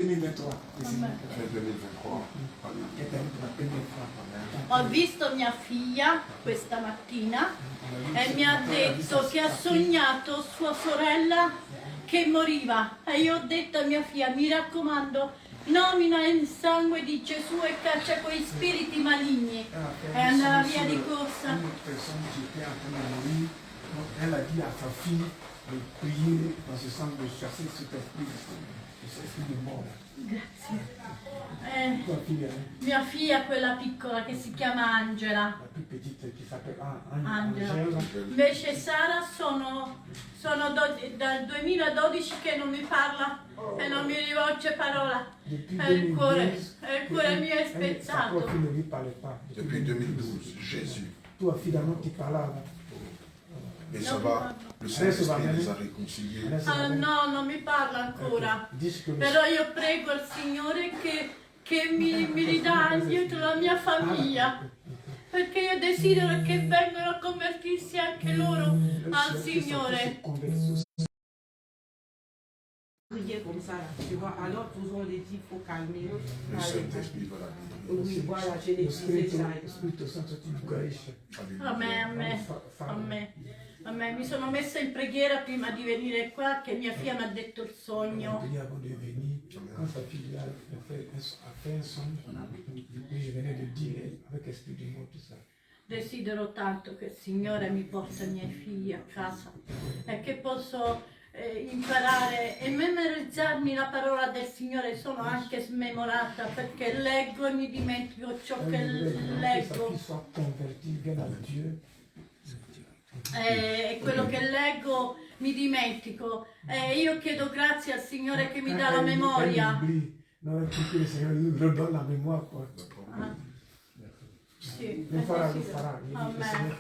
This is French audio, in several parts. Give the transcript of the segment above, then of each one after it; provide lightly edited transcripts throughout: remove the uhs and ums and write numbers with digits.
2023. Amen. 2023. Ho visto mia figlia questa mattina e mi ha detto che ha sognato sua sorella che moriva e io ho detto a mia figlia, mi raccomando, nomina il sangue di Gesù e caccia quei spiriti maligni, e andava via di corsa. Une personne qui était en train de mourir, donc elle a dit à sa fille de prier dans ce sens de chasser cet esprit de mort. Grazie. Tua figlia, Mia figlia, quella piccola che si chiama Angela. la più petite qui s'appelle Angela. Angela. Invece Sara sono dal 2012 che non mi parla e non mi rivolge parola. Depuis E il cuore 2010, mio è sa spezzato. tua figlia ne lui parlait pas. Depuis 2012, Jésus. Tua figlia non ti parlava. Et ça va, le Saint-Esprit les a réconciliés. Ah, no, non mi parla ancora. Però io prego il Signore che mi ridà indietro la mia famiglia. Perché io desidero che vengano a convertirsi anche loro al Signore. Prier comme ça, là, tu vois. Alors, toujours on les dit, il faut calmer. Le Saint-Esprit va la guérir. Oui, voilà, je l'ai Lo disais ça. Spirito Santo ti guarisce. A me. Mi sono messa in preghiera prima di venire qua, che mia figlia mi ha detto il sogno. Avant de venir, quand sa fille a fait un songe, puis je venais de dire avec esprit de mort tout ça. Desidero tanto che il Signore mi porta i miei figli a casa e che posso imparare e memorizzarmi la parola del Signore. Sono anche smemorata perché leggo e mi dimentico ciò che leggo. Qu'il soit converti, vienne à Dieu. E quello che leggo mi dimentico. Io chiedo grazie al Signore che mi dà la memoria. Non è che il Signore lui redonne la mémoire, quoi. Sì, Lo farà, lo farà. Amen.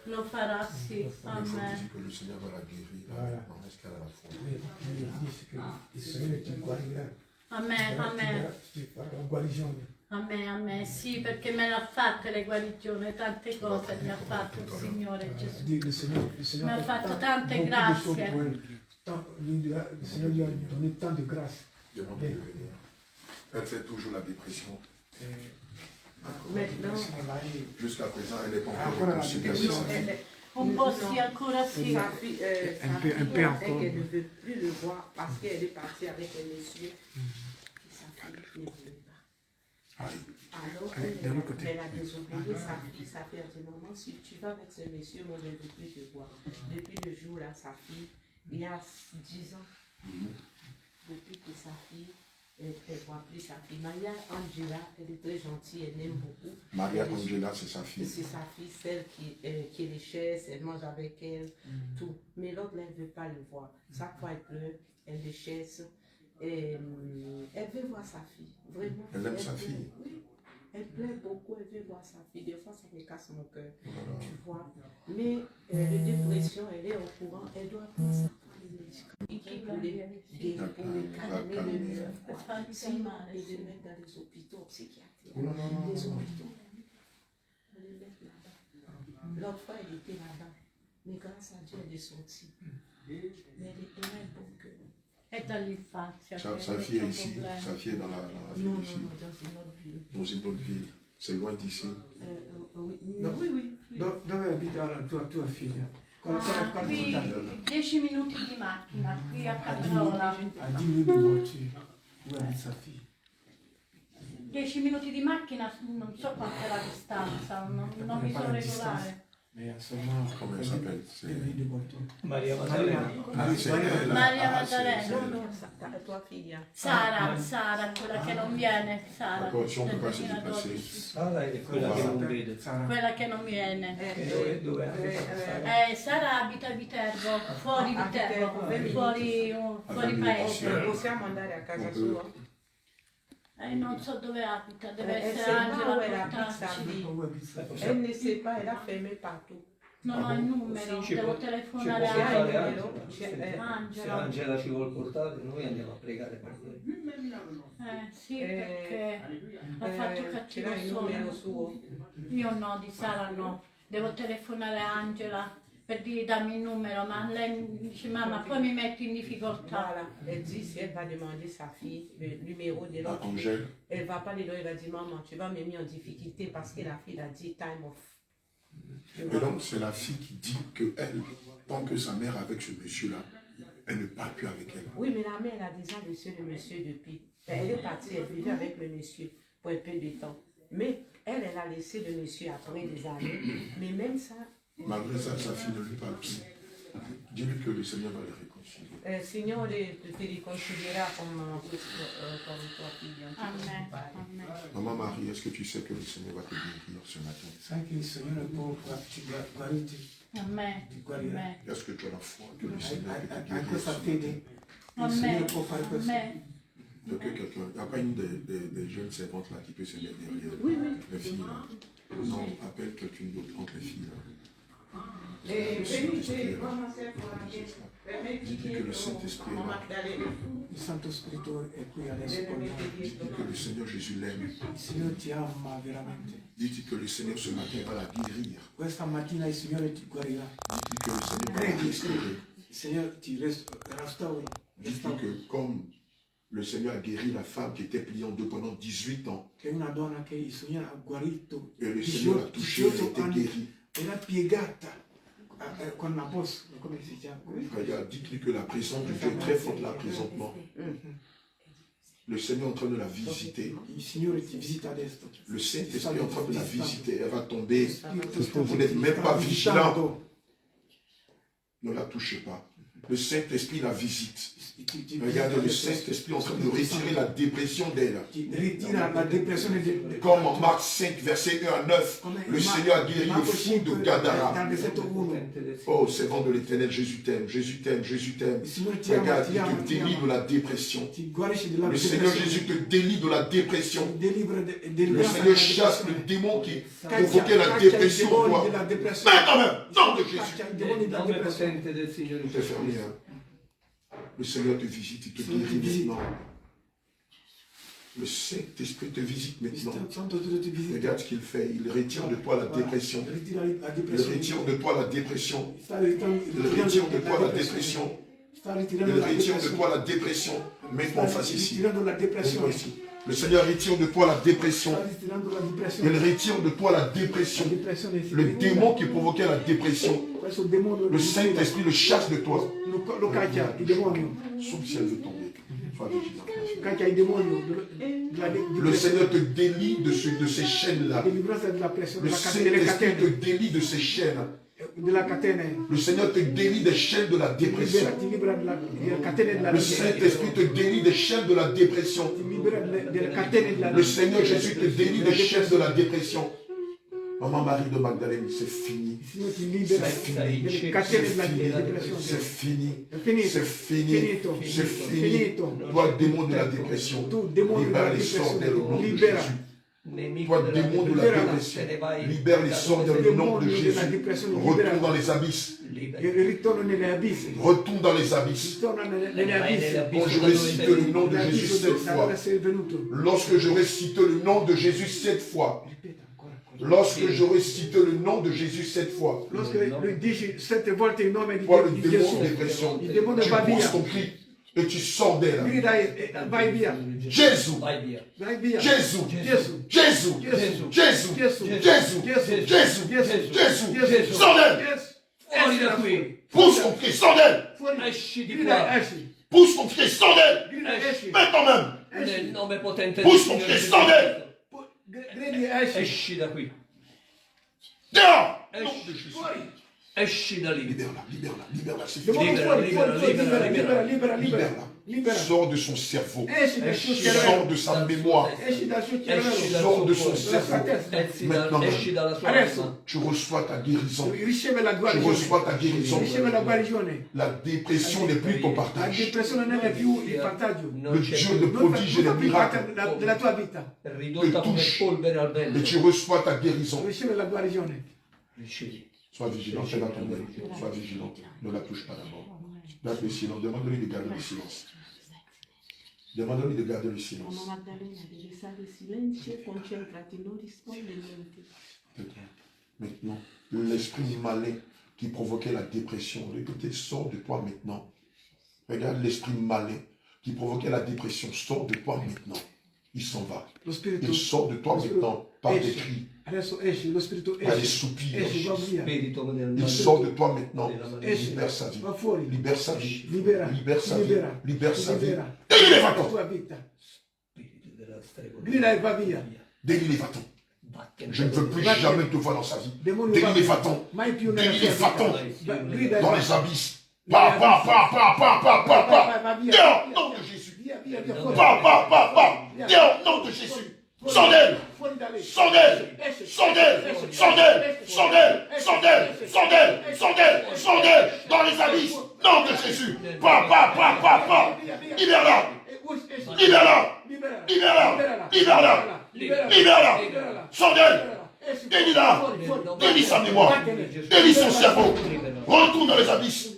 Lo farà, sì. Il faut Amen. dire que le Seigneur va la guérir. Voilà. Non, est-ce qu'elle a la foi? Il dit que il Signore ti guarirà. Amen. Ti farà la guarigione. Amen. Sì, perché me l'ha fatte le guarigioni, tante cose mi ha fatto il Signore Gesù. Le Signore Mi ha fatto tante beaucoup de grazie. choses pour elle. Le Signeur lui a donné tant de grâce. Demande de venir. Elle fait toujours la dépression. Maintenant, Jusqu'à présent, elle n'est pas Ancora encore la réconciliée avec dépression. sa fille. Un po' sì, ancora sì. sa fille, Un peu a dit encore. qu'elle ne veut plus le voir parce qu'elle est partie avec un monsieur qui sa fille ne voulait pas. Alors, d'un autre côté. elle a désobéi sa fille. Sa fille a dit, maman, si tu vas avec ce monsieur, moi je ne veux plus te voir. Depuis le jour-là, sa fille, il y a 10 ans, depuis que sa fille, elle ne voit plus sa fille. Maria Angela, elle est très gentille, elle aime beaucoup. Maria Angela, c'est sa fille. C'est sa fille, celle qui est les chaises, elle mange avec elle, tout. Mais l'autre, elle ne veut pas le voir. Chaque fois, elle pleure, elle les chaise. Elle veut voir sa fille, vraiment. Elle aime sa veut- fille. Oui, elle pleure beaucoup, elle veut voir sa fille. Des fois, ça me casse mon cœur, Voilà. tu vois. Mais la dépression, elle est au courant, elle doit prendre ça. Pour les guérir, pour les calmer le nerf. Sinon, elle les met dans les hôpitaux psychiatriques. Non, non, non, Les non. hôpitaux, on les met là-bas. L'autre fois, elle était là-bas. Mais grâce à Dieu, elle est sortie. Mais elle est bon cœur. È dall'infanzia. Sa che fille est c'è un ici. problema. Sa fille est dans la ville Non, non, ici. non, dans une autre ville. Dans une autre ville. C'est loin d'ici. Oui, No. oui. Dove abita la tua figlia? Ah, qui 10 minuti di macchina, qui a A Capriola. 10 minutes de voiture. Où habite sa fille? 10 minuti di macchina, non so quant'è la distanza, non mi so regolare. Mais il y a seulement Comment elle s'appelle? C'est 10 minutes de voiture. Maria Maddalena. Ah, c'est elle. Maria Ah, c'est- Maddalena. c'est Non, elle. non, tua figlia. Sara, quella che non viene, Sara, D'accord, si on peut del pas se 2012. déplacer. Sara è quella che non vede. Sarah. Quella che non viene. Dove abita? Sara abita a Viterbo, fuori A Viterbo, Viterbo, fuori paese. Possiamo andare a casa sua? Non so dove abita, deve Elle essere sait pas Angela où a elle habite sa portarci. fille. Où habite sa fille? Elle ne sait pas, elle a fermé partout. Non ho il numero, Ci devo può- telefonare ci può a portare Angela. Se Angela. Angela ci vuole portare, noi andiamo a pregare per lei. Sì, perché ha fatto Ce cattivo l'ha il numero sonno. suo? Io no, di Sara no. Devo telefonare a Angela per darmi il numero, ma lei mi dice mamma poi mi metti in difficoltà. Voilà, elle dit si elle va demander sa fille le numéro de l'autre, Angèle, elle va pas les donner, elle va dire maman, tu vas me mettre en difficulté parce que la fille a dit time off. Tu et vois? donc c'est la fille qui dit que elle, tant que sa mère avec ce monsieur-là, elle ne parle plus avec elle. Oui, mais la mère, elle a déjà laissé le monsieur depuis. Elle est partie, elle vivait avec le monsieur pour un peu de temps. Mais elle a laissé le monsieur après des années. Mais même ça, Malgré ça, sa fille ne lui parle plus. Dis-lui que le Seigneur va les réconcilier. Signore te riconcilierà con tua figlia. Amen. Amen. Maman Marie, est-ce que tu sais que le Seigneur va te guérir ce matin? Sai che il Signore può farci guarire, Amen. ti guarirà. Amen. Est-ce que tu as la foi que le Seigneur peut te Hai guérir questa ce fede, matin? il Signore Amen. può fare questo. Amen. Il n'y a pas une des jeunes servantes là qui peut se mettre derrière les filles là. Non, appelle quelqu'une d'autre entre les filles là. Dis-lui que le Saint-Esprit est là. Il Santo Spirito è qui adesso con noi. Dis-lui que le Seigneur Jésus l'aime. Il Signore ti ama veramente. Dis-lui que le Seigneur ce matin va la guérir. Questa mattina il Signore ti guarirà. Dis-lui que le Seigneur va la restaurer. Il Signore ti restauri. Dis-lui que comme le Seigneur a guéri la femme qui était pliée en deux pendant 18 ans, Che è una donna che il Signore ha guarito. et le Seigneur l'a touchée, elle était guérie. Era piegata con la posta, come si chiama? Regarde, dites-lui que la présence de Dieu est très forte là présentement. Le Seigneur est en train de la visiter. Il Signore ti visita adesso. Le Saint-Esprit est en train de la visiter. Elle va tomber. Vous Vous n'êtes même pas vigilant. Ne la touchez pas. Le Saint-Esprit la visite. Regardez, le Saint-Esprit est en train de retirer la dépression d'elle. Ritira la depressione Comme en Marc 5, verset 1 à 9, le Seigneur a guéri le fou de Gadara. Dal versetto 1. Oh, servant de l'Éternel, Jésus t'aime, Jésus t'aime, Jésus t'aime. Regarde, il te délie de la dépression. Ti guarisce della Le Seigneur Jésus te délie de la dépression. Delibera Le Seigneur chasse le démon qui provoquait la dépression en toi. Mais quand même, nom de Jésus. Nel nome potente del Signore Tout est fermé. Hein. Le Seigneur te visite, il te guérit maintenant. Le Saint-Esprit te visite maintenant. Regarde ce qu'il fait. Il retire de toi la dépression. Il retire de toi la dépression. Il retire de toi la dépression. Il retire de toi la dépression. Mets-toi en face ici. Mets-toi ici. Le Seigneur retire de toi la dépression. Il retire de toi la dépression. Le démon qui provoquait la dépression. Le Saint-Esprit le chasse de toi. Sous le ciel veut tomber. Sois vigilant. Le Seigneur te délie de ces chaînes-là. Le Saint-Esprit te délie de ces chaînes. Le Seigneur te délie des chaînes de la dépression. Le Saint-Esprit te délie des chaînes de la dépression. Le Seigneur Jésus te délie des chaînes de la dépression. Maman Marie de Magdalene, c'est fini. C'est fini. C'est fini. C'est fini. C'est fini. Toi, démon de la dépression, libère les sorts d'elle au nom de Jésus. Toi, démon de la dépression, libère les sorts d'elle au nom de Jésus. Retourne dans les abysses. Retourne dans les abysses. Quand je récite le nom de Jésus 7 fois, lorsque je récite le nom de Jésus 7 fois, lorsque je récite le nom de Jésus 7 fois, Lorsque lui dici 7 volte il nome di toi le démon de Gesù, dépression, il demone tu va via. pousses ton cri et tu sors d'elle. Grida e vai via. Jésus, Vai via. Vai via. Jésus, Gesù. Jésus, Gesù. Jésus, Gesù. Jésus, Gesù. Jésus, Gesù. Jésus, sors d'elle. Fuori da qui. Pousse ton cri, sors d'elle. Esci di Grida, qua. esci. Pousse ton cri, sors d'elle. Grida, esci. Maintenant même. Nel nome potente del Pousse ton Signore cri, Gesù sors d'elle. Cristo. Gridi, esci. Esci da qui. Dehors. Esci da lì. Libère-la, libère-la, libère-la, c'est Demone fini. fuori, fuori, fuori, libera, libera, libera, libera. Libera. Sors de son cerveau. Esci dal suo Sors cervello. de sa mémoire. Esci dal suo Esci cervello. dal Sors de suo son cuore. cerveau. Esci dalla sua Adesso. anima. Tu reçois ta guérison. Riceve la Tu guarigione. reçois ta guérison. Riceve la guarigione. La dépression n'est plus ton La partage. depressione non è più il vantaggio. Non Le c'è Dieu de più. prodige et de Non fa più miracles. parte della tua vita. Ridotta come polvere al Et vento. tu reçois ta guérison. Riceve la guarigione. Ricevi. Sois vigilant, fais dans ton œil. Sois vigilant. Ne la touche pas d'abord. Garde le silence. Demande-lui de garder le silence. Demande-lui de garder le silence. Mamma Maddalena deve stare in silenzio, concentrati, non rispondere niente. Maintenant, l'esprit malin qui provoquait la dépression. Écoutez, sors de toi maintenant. Regarde l'esprit malin qui provoquait la dépression. Sors de toi maintenant. Il s'en va. Il sort de toi maintenant par des cris, par des soupirs. Il sort de toi maintenant. Libère sa vie. Libère sa vie. Libère sa vie. Libère sa vie. Délie va-t'en. Je ne veux plus jamais te voir dans sa vie. Délie va-t'en. Délie va-t'en. Dans les abysses. Pa, pa, pa, pa, pa, pa, pa, pa. Viens au nom de Jésus. Pa, pa, pa, pa. Viens au nom de Jésus. Sors d'elle. Sors d'elle. Sors d'elle. Sors d'elle. Sors d'elle. Sors d'elle. Sors d'elle. Sors d'elle. Sors d'elle. Dans les abysses. Nom de Jésus. Pa, pa, pa, pa, pa. Libère-la. Libère-la. Libère-la. Libère-la. Libère-la. Sors d'elle. Délie-la. Délie sa mémoire. Délie son cerveau. Retourne dans les abysses.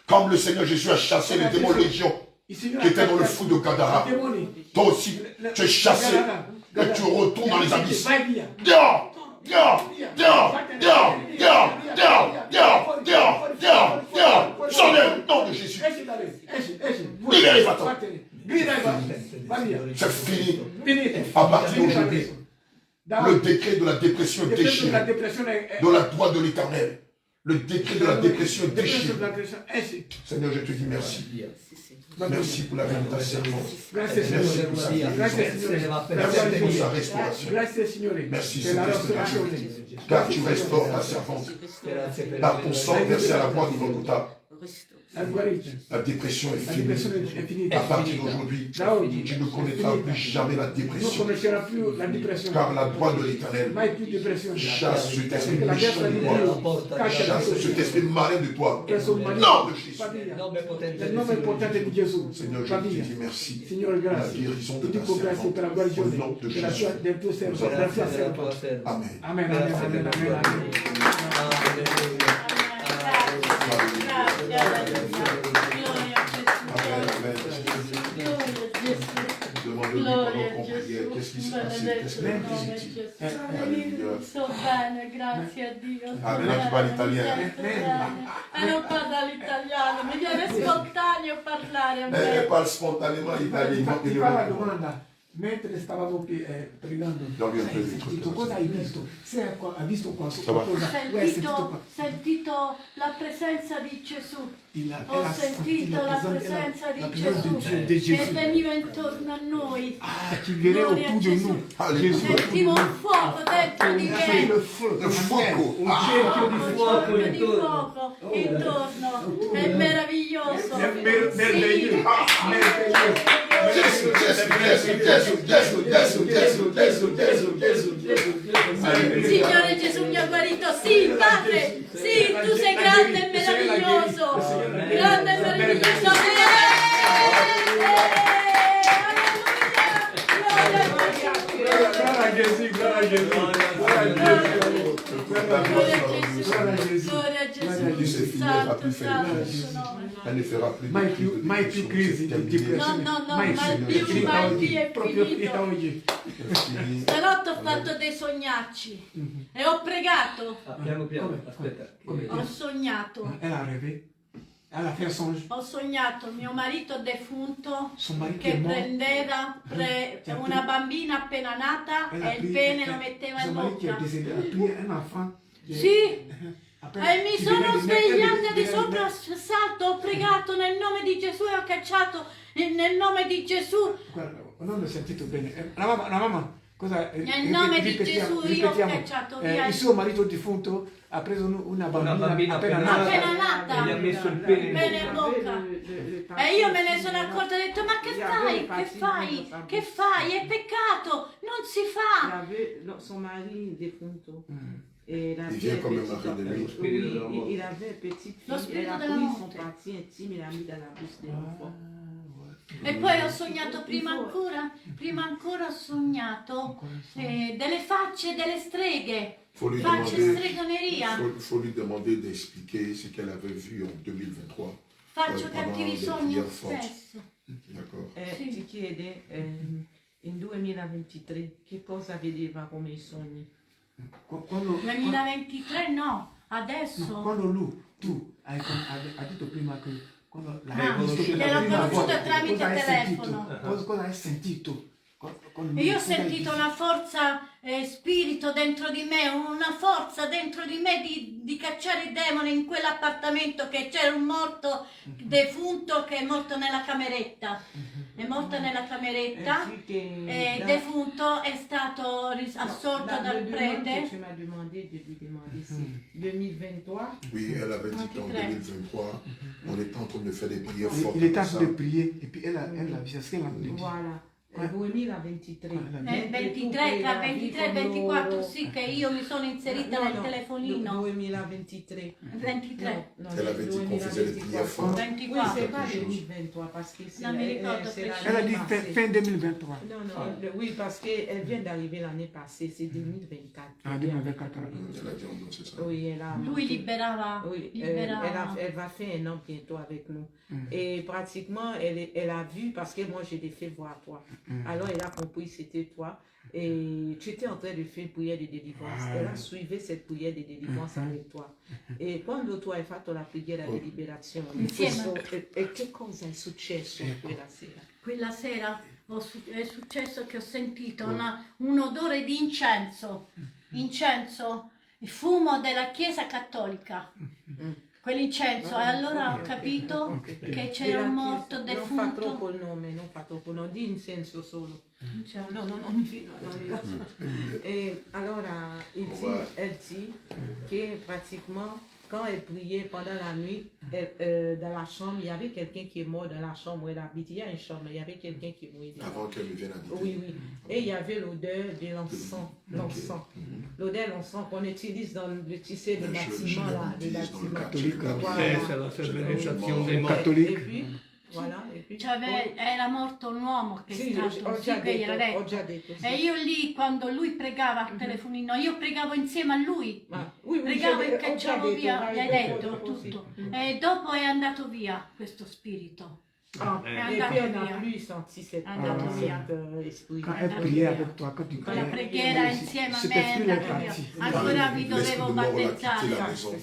Comme le Seigneur Jésus a chassé les démons légions qui étaient dans le fou de Gadara. Toi aussi, tu es chassé et tu retournes dans les abysses. Dehors. Dehors. Dehors. Dehors. Dehors. Dehors. Dehors. Dehors. Dehors. Dehors. Sors d'elle, nom de Jésus. Libérez, va-t'en. C'est fini. À partir d'aujourd'hui, le décret de la dépression est déchiré. Dans la droite de l'Éternel. Le décret de la dépression est déchiré. Seigneur, je te dis merci. Merci pour la vie de ta servante. Merci pour sa guérison. Merci pour sa restauration. Merci, Seigneur, car tu restaures ta servante. Par ton sang versé à la croix du Golgotha. La dépression est finie. À partir d'aujourd'hui, tu ne connaîtras plus jamais la dépression. Car la droite de l'Éternel chasse cet esprit méchant de toi. Chasse cet esprit malin de toi. Non de Jésus. Seigneur, je te dis merci. La guérison de ta servante. Au nom de Jésus. Amen. Amen. Amen. Demandez-lui pendant qu'on priait, qu'est-ce qui s'est passé, qu'est-ce qu'elle a dit. Alléluia. Sto bene, grazie a Dio. Ah, maintenant tu parles italien. Non parlo l'italiano, mi viene spontaneo parlare. Elle parle spontanément italien. Il manque de domanda. Mentre stavamo pregando, Dammi un po' di detto, cosa hai visto? Se ha visto qualcosa, sentito la presenza di Gesù. Ho sentito la presenza di Gesù che veniva intorno a noi. Qui venait autour de nous. Sentivo un fuoco dentro di me. Le fuoco. Un cerchio di Un fuoco cerchio di fuoco intorno. È meraviglioso. Gesù, Gesù, Gesù, Gesù, Gesù, Gesù, Gesù, Gesù, Gesù, Gesù, Gesù. Signore Gesù mi ha guarito. Sì, Padre. Sì, tu sei grande e meraviglioso. Grande e meraviglioso. Gloria a Gesù, gloria a Gesù. Gloria a Gesù. Santo, santo. Elle ne fera plus Mai più crisi di depressione. No, mai più è finito. Stanotte ho fatto dei sognacci e ho pregato. Piano piano, aspetta. Ho sognato. Elle a rêvé. Elle a fait un songe. Ho sognato mio marito defunto Son mari che est mort. prendeva una bambina appena nata e il pene lo metteva in Son mari qui est bocca. décédé a pris un enfant. Sì, e mi sono svegliata di soprassalto, ho pregato nel nome di Gesù e ho cacciato nel nome di Gesù. Non ho sentito bene. La mamma, cosa? Nel nome di Gesù io ho cacciato via. Il suo marito defunto ha preso una bambina appena nata. Appena E gli ha messo il pene in bocca. E io me ne sono accorta e ho detto, ma che fai? Che fai? Che fai? È peccato, non si fa. Son mari defunto. Et la Il fille vient comme un petite, mari de nuit. oui, il avait une petite Lo fille, spirito elle a della pris son morte. parti intime et l'a mis dans la bouche de l'enfant. E poi ho sognato prima ancora ho sognato delle facce delle streghe, facce stregoneria. Faut lui demander d'expliquer ce qu'elle avait vu en 2023. Faccio cattivi sogni lo stesso. D'accord. Sì. Ti chiede in 2023 che cosa vedeva come i sogni. 2023 no, Adesso? Quando tu hai detto prima che quando Ah, conosciuto che l'ho prima conosciuto volta, tramite cosa hai telefono. sentito? Cosa hai sentito? Io ho sentito una forza, spirito dentro di me, una forza dentro di me di cacciare i demoni in quell'appartamento, che c'era un morto defunto che è morto nella cameretta. È morto nella cameretta, defunto, è stato assolto dal prete. Tu m'as demandé de lui demander, c'est 2023. Oui, elle avait dit qu'en 2023, on était en train de faire des prières fortes. Il était en comme train de ça. prier et puis elle a vu, c'est ce qu'elle a dit. Voilà. Noemi la 23. 23, tra 23 e 24, sì, che io mi sono inserita nel telefonino. Noemi la 23. 23. Elle avait dit qu'on faisait des prières fortes. 24. Oui, c'est pas 2023 parce que c'est Non mi ricordo c'est preciso. Elle a dit l'année passée. fin 2023. Non, oui, parce qu'elle vient d'arriver l'année passée, c'est 2024. Ah, 2024. Elle a dit en c'est ça. Oui, elle a. Lui liberava. Oui, liberava. elle va faire un an bientôt avec nous. Et pratiquement, elle a vu, parce que moi, je l'ai fait voir toi. Alors, elle a compris, c'était toi. Et tu étais en train de faire une prière de délivrance. Elle a suivi cette prière de délivrance avec toi. E quando tu hai fatto la preghiera di liberazione, Insieme. e che cosa è successo quella sera? Quella sera è successo che ho sentito un odore di incenso, il fumo della Chiesa Cattolica, quell'incenso, e allora ho capito che c'era un morto Non fa defunto. troppo il nome, non fa troppo il nome, di incenso solo. No, Et alors, elle dit que pratiquement, quand elle priait pendant la nuit, dans la chambre, il y avait quelqu'un qui est mort dans la chambre où elle habite. Il y a une chambre, il y avait quelqu'un qui est mort. Avant qu'elle ne vienne habiter. Oui, oui. Et il y avait l'odeur de l'encens. L'odeur de l'encens qu'on utilise dans le tissé de bâtiment, là, de bâtiment. Catholique. C'est la fermentation des morts. Catholique. Et puis, voilà. Et puis, Era morto un uomo che sì, è stato, ho già che gliel'ha detto, ho detto. già detto. Sì. E io lì, quando lui pregava al telefonino, io pregavo insieme a lui. Ma, oui, Pregavo e ho già cacciavo detto, via, vai, gli hai dopo, detto dopo, sì. tutto. E dopo è andato via questo spirito. Ah, È et andato puis elle n'a via. plus senti cet Andato via. esprit. Quand elle priait avec toi, quand tu Con la priais, preghiera insieme a cet me è esprit est andato via. parti. Ancora vi L'esprit dovevo de mort l'a quitté battezzare. la maison.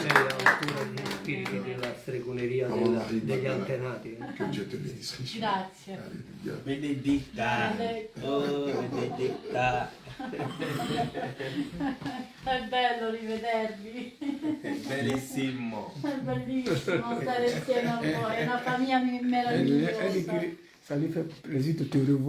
Lei ha ancora gli spiriti della stregoneria degli antenati. Que Dieu te bénisse. Grazie. Alléluia. Benedetta, oh benedetta, È bello rivedervi. bellissimo. È bellissimo stare insieme a voi. È una famiglia Elle dit meravigliosa. que ça lui fait plaisir de te revoir.